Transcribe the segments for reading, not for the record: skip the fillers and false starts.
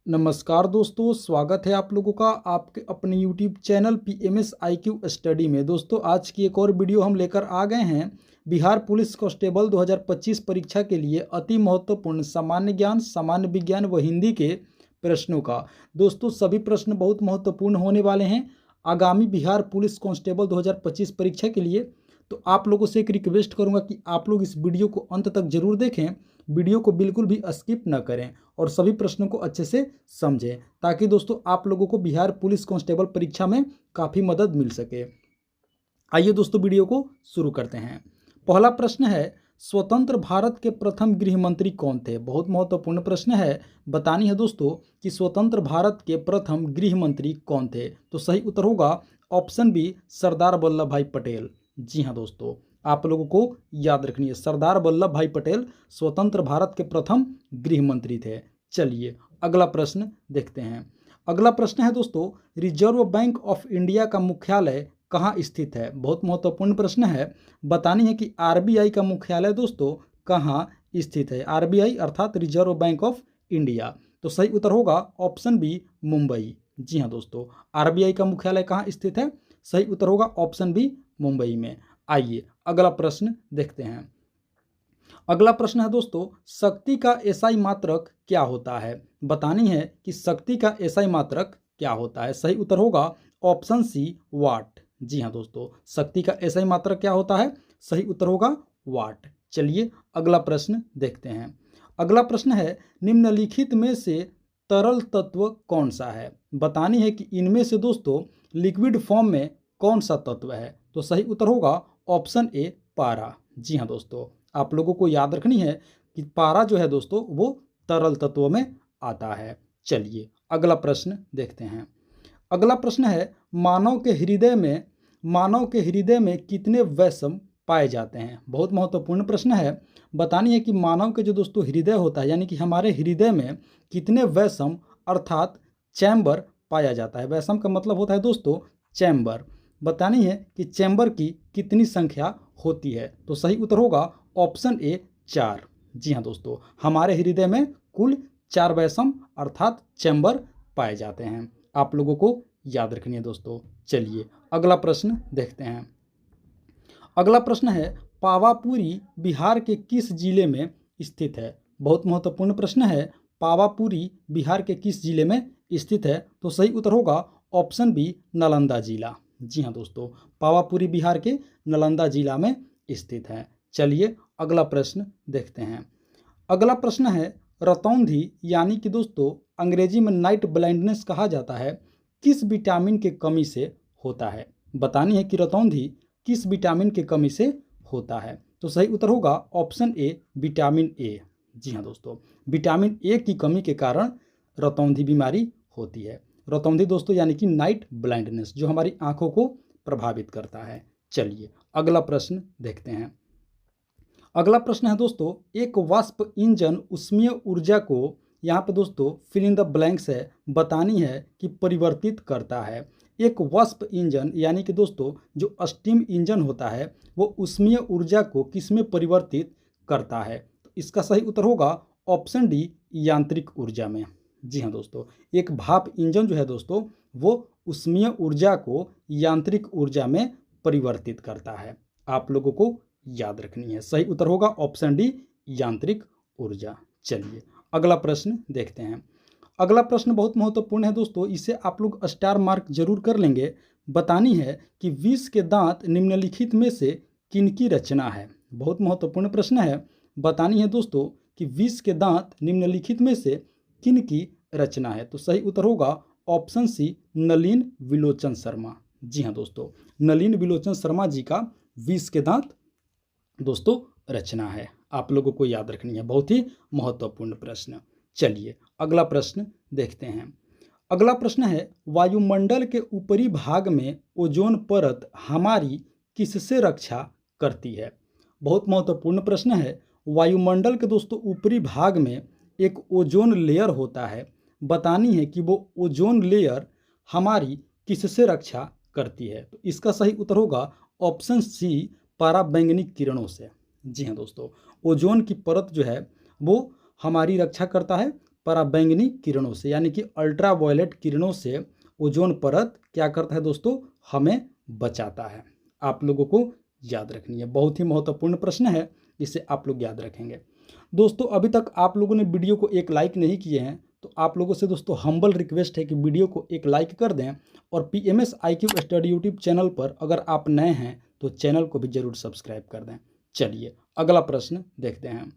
नमस्कार दोस्तों, स्वागत है आप लोगों का आपके अपने YouTube channel PMS IQ study में। दोस्तों, आज की एक और वीडियो हम लेकर आ गए हैं बिहार पुलिस कांस्टेबल 2025 परीक्षा के लिए अति महत्वपूर्ण सामान्य ज्ञान, सामान्य विज्ञान व हिंदी के प्रश्नों का। दोस्तों, सभी प्रश्न बहुत महत्वपूर्ण होने वाले हैं आगामी बिहार पुलिस कांस्टेबल 2025 परीक्षा के लिए। तो आप लोगों से एक रिक्वेस्ट करूंगा कि आप लोग इस वीडियो को अंत तक जरूर देखें, वीडियो को बिल्कुल भी स्किप न करें और सभी प्रश्नों को अच्छे से समझें, ताकि दोस्तों आप लोगों को बिहार पुलिस कांस्टेबल परीक्षा में काफ़ी मदद मिल सके। आइए दोस्तों, वीडियो को शुरू करते हैं। पहला प्रश्न है, स्वतंत्र भारत के प्रथम गृह मंत्री कौन थे? बहुत महत्वपूर्ण प्रश्न है। बतानी है दोस्तों कि स्वतंत्र भारत के प्रथम गृह मंत्री कौन थे। तो सही उत्तर होगा ऑप्शन बी, सरदार वल्लभ भाई पटेल। जी हाँ दोस्तों, आप लोगों को याद रखनी है, सरदार वल्लभ भाई पटेल स्वतंत्र भारत के प्रथम गृह मंत्री थे। चलिए अगला प्रश्न देखते हैं। अगला प्रश्न है दोस्तों, रिजर्व बैंक ऑफ इंडिया का मुख्यालय कहाँ स्थित है? बहुत महत्वपूर्ण प्रश्न है। बतानी है कि आरबीआई का मुख्यालय दोस्तों कहाँ स्थित है? आरबीआई अर्थात रिजर्व बैंक ऑफ इंडिया। तो सही उत्तर होगा ऑप्शन बी, मुंबई। जी हाँ दोस्तों, आरबीआई का मुख्यालय कहाँ स्थित है? सही उत्तर होगा ऑप्शन बी, मुंबई में। आइए अगला प्रश्न देखते हैं। अगला प्रश्न है दोस्तों, शक्ति का एसआई मात्रक क्या होता है? बतानी है कि शक्ति का एसआई मात्रक क्या होता है। सही उत्तर होगा ऑप्शन सी, वाट। जी हाँ दोस्तों, शक्ति का एसआई मात्रक क्या होता है? सही उत्तर होगा वाट। चलिए अगला प्रश्न देखते हैं। अगला प्रश्न है, निम्नलिखित में से तरल तत्व कौन सा है? बतानी है कि इनमें से दोस्तों लिक्विड फॉर्म में कौन सा तत्व है? तो सही उत्तर होगा ऑप्शन ए, पारा। जी हाँ दोस्तों, आप लोगों को याद रखनी है कि पारा जो है दोस्तों वो तरल तत्वों में आता है। चलिए अगला प्रश्न देखते हैं। अगला प्रश्न है, मानव के हृदय में कितने वैषम पाए जाते हैं? बहुत महत्वपूर्ण प्रश्न है। बतानी है कि मानव के जो दोस्तों हृदय होता है, यानी कि हमारे हृदय में कितने वैषम अर्थात चैम्बर पाया जाता है? वैषम का मतलब होता है दोस्तों चैम्बर। बतानी है कि चैम्बर की कितनी संख्या होती है? तो सही उत्तर होगा ऑप्शन ए, 4। जी हाँ दोस्तों, हमारे हृदय में कुल 4 वैषम अर्थात चैम्बर पाए जाते हैं। आप लोगों को याद रखनी है दोस्तों। चलिए अगला प्रश्न देखते हैं। अगला प्रश्न है, पावापुरी बिहार के किस जिले में स्थित है? बहुत महत्वपूर्ण प्रश्न है। पावापुरी बिहार के किस जिले में स्थित है? तो सही उत्तर होगा ऑप्शन बी, नालंदा जिला। जी हाँ दोस्तों, पावापुरी बिहार के नालंदा जिला में स्थित है। चलिए अगला प्रश्न देखते हैं। अगला प्रश्न है, रतौंधी यानी कि दोस्तों अंग्रेजी में नाइट ब्लाइंडनेस कहा जाता है, किस विटामिन के कमी से होता है? बतानी है कि रतौंधी किस विटामिन के कमी से होता है? तो सही उत्तर होगा ऑप्शन ए, विटामिन ए। जी हाँ दोस्तों, विटामिन ए की कमी के कारण रतौंधी बीमारी होती है। रतौंधी दोस्तों यानी कि नाइट ब्लाइंडनेस, जो हमारी आंखों को प्रभावित करता है। चलिए अगला प्रश्न देखते हैं। अगला प्रश्न है दोस्तों, एक वाष्प इंजन ऊष्मीय ऊर्जा को, यहाँ पे दोस्तों फिल इन द ब्लैंक्स है, बतानी है कि परिवर्तित करता है। एक वाष्प इंजन यानी कि दोस्तों जो स्टीम इंजन होता है वो ऊष्मीय ऊर्जा को किस में परिवर्तित करता है? तो इसका सही उत्तर होगा ऑप्शन डी, यांत्रिक ऊर्जा में। जी हाँ दोस्तों, एक भाप इंजन जो है दोस्तों वो ऊष्मीय ऊर्जा को यांत्रिक ऊर्जा में परिवर्तित करता है। आप लोगों को याद रखनी है। सही उत्तर होगा ऑप्शन डी, यांत्रिक ऊर्जा। चलिए अगला प्रश्न देखते हैं। अगला प्रश्न बहुत महत्वपूर्ण है दोस्तों, इसे आप लोग स्टार मार्क जरूर कर लेंगे। बतानी है कि विष के दांत निम्नलिखित में से किनकी रचना है? बहुत महत्वपूर्ण प्रश्न है। बतानी है दोस्तों कि विष के दांत निम्नलिखित में से किनकी रचना है? तो सही उत्तर होगा ऑप्शन सी, नलिन विलोचन शर्मा। जी हाँ दोस्तों, नलिन विलोचन शर्मा जी का विष के दांत दोस्तों रचना है। आप लोगों को याद रखनी है, बहुत ही महत्वपूर्ण प्रश्न। चलिए अगला प्रश्न देखते हैं। अगला प्रश्न है, वायुमंडल के ऊपरी भाग में ओजोन परत हमारी किससे रक्षा करती है? बहुत महत्वपूर्ण प्रश्न है। वायुमंडल के दोस्तों ऊपरी भाग में एक ओजोन लेयर होता है। बतानी है कि वो ओजोन लेयर हमारी किससे रक्षा करती है? तो इसका सही उत्तर होगा ऑप्शन सी, पराबैंगनी किरणों से। जी हाँ दोस्तों, ओजोन की परत जो है वो हमारी रक्षा करता है पराबैंगनी किरणों से यानी कि अल्ट्रावायलेट किरणों से ओजोन परत क्या करता है दोस्तों, हमें बचाता है। आप लोगों को याद रखनी है, बहुत ही महत्वपूर्ण प्रश्न है, इसे आप लोग याद रखेंगे। दोस्तों अभी तक आप लोगों ने वीडियो को एक लाइक नहीं किए हैं तो आप लोगों से दोस्तों हम्बल रिक्वेस्ट है कि वीडियो को एक लाइक कर दें और PMS IQ study YouTube channel पर अगर आप नए हैं तो चैनल को भी जरूर सब्सक्राइब कर दें। चलिए अगला प्रश्न देखते हैं।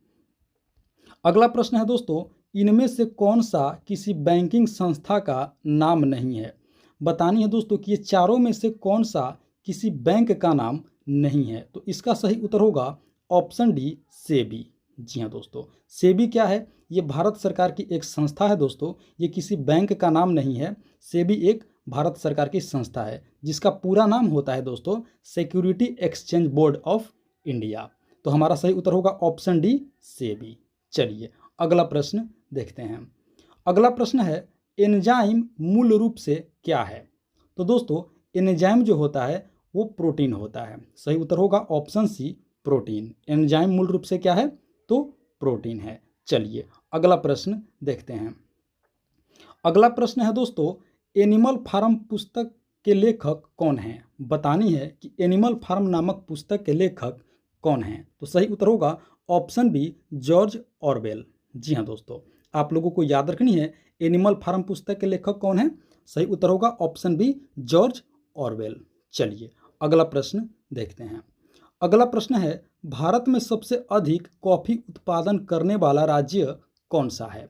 अगला प्रश्न है दोस्तों, इनमें से कौन सा किसी बैंकिंग संस्था का नाम नहीं है। बतानी है दोस्तों कि ये चारों में से कौन सा किसी बैंक का नाम नहीं है। तो इसका सही उत्तर होगा ऑप्शन डी, सेबी। जी हाँ दोस्तों, सेबी क्या है, ये भारत सरकार की एक संस्था है दोस्तों, ये किसी बैंक का नाम नहीं है। सेबी एक भारत सरकार की संस्था है जिसका पूरा नाम होता है दोस्तों security exchange board of India. तो हमारा सही उत्तर होगा ऑप्शन डी, सेबी। चलिए अगला प्रश्न देखते हैं। अगला प्रश्न है, एंजाइम मूल रूप से क्या है। तो दोस्तों एंजाइम जो होता है वो प्रोटीन होता है। सही उत्तर होगा ऑप्शन सी, प्रोटीन। एंजाइम मूल रूप से क्या है, तो प्रोटीन है। चलिए अगला प्रश्न देखते हैं। अगला प्रश्न है दोस्तों, एनिमल फार्म पुस्तक के लेखक कौन हैं। बतानी है कि एनिमल फार्म नामक पुस्तक के लेखक कौन हैं। तो सही उत्तर होगा ऑप्शन बी, जॉर्ज ऑरवेल। जी हाँ दोस्तों, आप लोगों को याद रखनी है एनिमल फार्म पुस्तक के लेखक कौन है। सही उत्तर होगा ऑप्शन बी, जॉर्ज ऑरवेल। चलिए अगला प्रश्न देखते हैं। अगला प्रश्न है, भारत में सबसे अधिक कॉफ़ी उत्पादन करने वाला राज्य कौन सा है।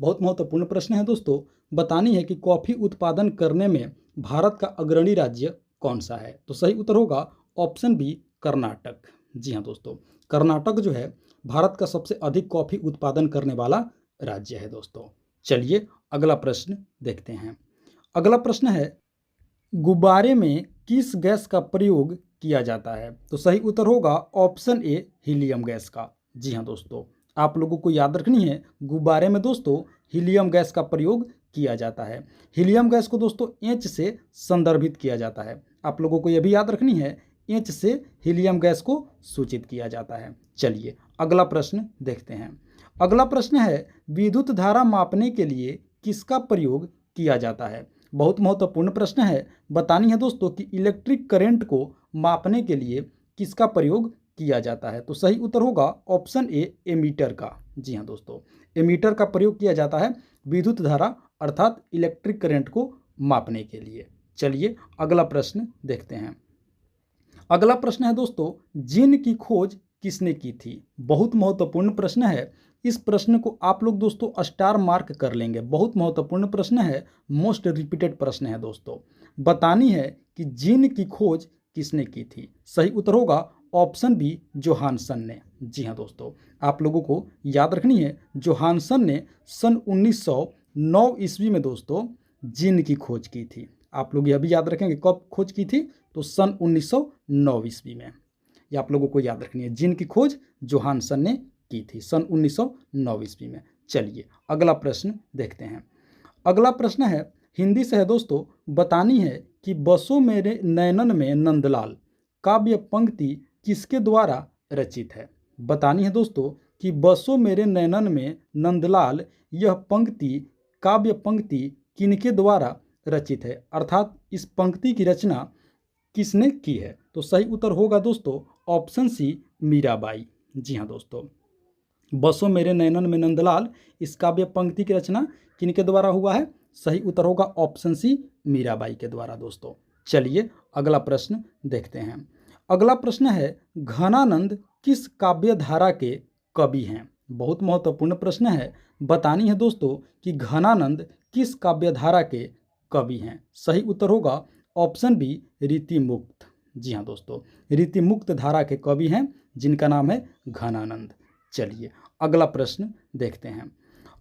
बहुत महत्वपूर्ण प्रश्न है दोस्तों। बतानी है कि कॉफ़ी उत्पादन करने में भारत का अग्रणी राज्य कौन सा है। तो सही उत्तर होगा ऑप्शन बी, कर्नाटक। जी हाँ दोस्तों, कर्नाटक जो है भारत का सबसे अधिक कॉफ़ी उत्पादन करने वाला राज्य है दोस्तों। चलिए अगला प्रश्न देखते हैं। अगला प्रश्न है, गुब्बारे में किस गैस का प्रयोग किया जाता है। तो सही उत्तर होगा ऑप्शन ए, हीलियम गैस का। जी हाँ दोस्तों, आप लोगों को याद रखनी है गुब्बारे में दोस्तों हीलियम गैस का प्रयोग किया जाता है। हीलियम गैस को दोस्तों एच से संदर्भित किया जाता है। आप लोगों को यह भी याद रखनी है एच से हीलियम गैस को सूचित किया जाता है। चलिए अगला प्रश्न देखते हैं। अगला प्रश्न है, विद्युत धारा मापने के लिए किसका प्रयोग किया जाता है। बहुत महत्वपूर्ण प्रश्न है। बतानी है दोस्तों कि इलेक्ट्रिक करंट को मापने के लिए किसका प्रयोग किया जाता है। तो सही उत्तर होगा ऑप्शन ए, एमीटर का। जी हाँ दोस्तों, एमीटर का प्रयोग किया जाता है विद्युत धारा अर्थात इलेक्ट्रिक करंट को मापने के लिए। चलिए अगला प्रश्न देखते हैं। अगला प्रश्न है दोस्तों, जिन की खोज किसने की थी। बहुत महत्वपूर्ण प्रश्न है। इस प्रश्न को आप लोग दोस्तों स्टार मार्क कर लेंगे। बहुत महत्वपूर्ण प्रश्न है, मोस्ट रिपीटेड प्रश्न है दोस्तों। बतानी है कि जिन की खोज किसने की थी। सही उत्तर होगा ऑप्शन बी, जोहानसन ने। जी हाँ दोस्तों, आप लोगों को याद रखनी है जोहानसन ने सन 1909 ईस्वी में दोस्तों जिन की खोज की थी। आप लोग यह भी याद रखेंगे कब खोज की थी, तो सन 1909 ईस्वी में। ये आप लोगों को याद रखनी है, जिन की खोज जोहानसन ने की थी सन 1909 ईस्वी में। चलिए अगला प्रश्न देखते हैं। अगला प्रश्न है, हिंदी से है दोस्तों। बतानी है कि बसों मेरे नैनन में नंदलाल काव्य पंक्ति किसके द्वारा रचित है। बतानी है दोस्तों कि बसों मेरे नैनन में नंदलाल, यह पंक्ति काव्य पंक्ति किनके द्वारा रचित है, अर्थात इस पंक्ति की रचना किसने की है। तो सही उत्तर होगा दोस्तों ऑप्शन सी, मीराबाई। जी हाँ दोस्तों, बसों मेरे नैनन में नंदलाल, इस काव्य पंक्ति की रचना किनके द्वारा हुआ है। सही उत्तर होगा ऑप्शन सी, मीराबाई के द्वारा दोस्तों। चलिए अगला प्रश्न देखते हैं। अगला प्रश्न है, घनानंद किस काव्य धारा के कवि हैं। बहुत महत्वपूर्ण प्रश्न है। बतानी है दोस्तों कि घनानंद किस काव्य धारा के कवि हैं। सही उत्तर होगा ऑप्शन बी, रीतिमुक्त। जी हाँ दोस्तों, रीतिमुक्त धारा के कवि हैं जिनका नाम है घनानंद। चलिए अगला प्रश्न देखते हैं।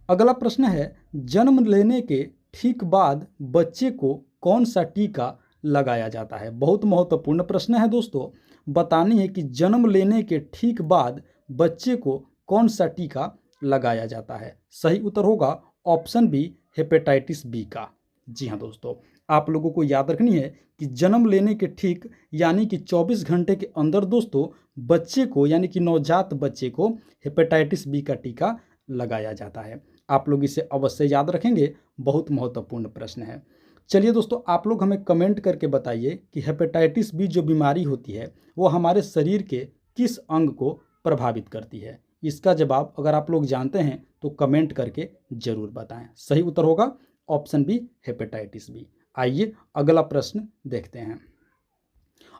अगला प्रश्न है, जन्म लेने के ठीक बाद बच्चे को कौन सा टीका लगाया जाता है। बहुत महत्वपूर्ण प्रश्न है दोस्तों। बतानी है कि जन्म लेने के ठीक बाद बच्चे को कौन सा टीका लगाया जाता है। सही उत्तर होगा ऑप्शन बी, हेपेटाइटिस बी का। जी हाँ दोस्तों, आप लोगों को याद रखनी है कि जन्म लेने के ठीक यानी कि 24 घंटे के अंदर दोस्तों बच्चे को यानी कि नवजात बच्चे को हेपेटाइटिस बी का टीका लगाया जाता है? आप लोग इसे अवश्य याद रखेंगे, बहुत महत्वपूर्ण प्रश्न है। चलिए दोस्तों, आप लोग हमें कमेंट करके बताइए कि हेपेटाइटिस बी जो बीमारी होती है वो हमारे शरीर के किस अंग को प्रभावित करती है? इसका जवाब अगर आप लोग जानते हैं तो कमेंट करके ज़रूर बताएं। सही उत्तर होगा ऑप्शन बी, हेपेटाइटिस बी। आइए अगला प्रश्न देखते हैं।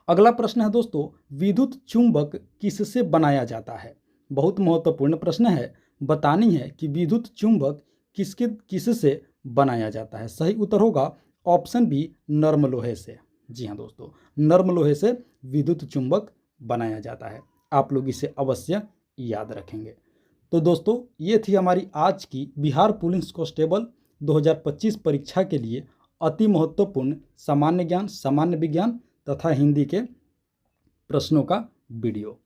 अगला प्रश्न है दोस्तों, विद्युत चुंबक किससे बनाया जाता है? बहुत महत्वपूर्ण प्रश्न है। बतानी है कि विद्युत चुंबक किससे बनाया जाता है? सही उत्तर होगा ऑप्शन बी, नर्म लोहे से। जी हाँ दोस्तों, नर्म लोहे से विद्युत चुंबक बनाया जाता है। आप लोग इसे अवश्य याद रखेंगे। तो दोस्तों, ये थी हमारी आज की बिहार पुलिस कांस्टेबल 2025 परीक्षा के लिए अति महत्वपूर्ण सामान्य ज्ञान, सामान्य विज्ञान तथा हिंदी के प्रश्नों का वीडियो।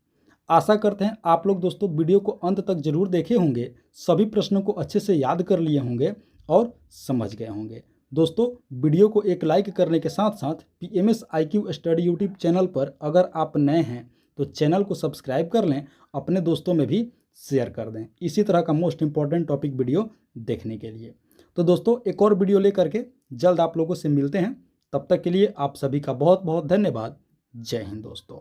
आशा करते हैं आप लोग दोस्तों वीडियो को अंत तक जरूर देखे होंगे, सभी प्रश्नों को अच्छे से याद कर लिए होंगे और समझ गए होंगे। दोस्तों, वीडियो को एक लाइक करने के साथ साथ PMS IQ study YouTube channel पर अगर आप नए हैं तो चैनल को सब्सक्राइब कर लें, अपने दोस्तों में भी शेयर कर दें इसी तरह का मोस्ट इंपॉर्टेंट टॉपिक वीडियो देखने के लिए। तो दोस्तों, एक और वीडियो लेकर के जल्द आप लोगों से मिलते हैं। तब तक के लिए आप सभी का बहुत बहुत धन्यवाद। जय हिंद दोस्तों।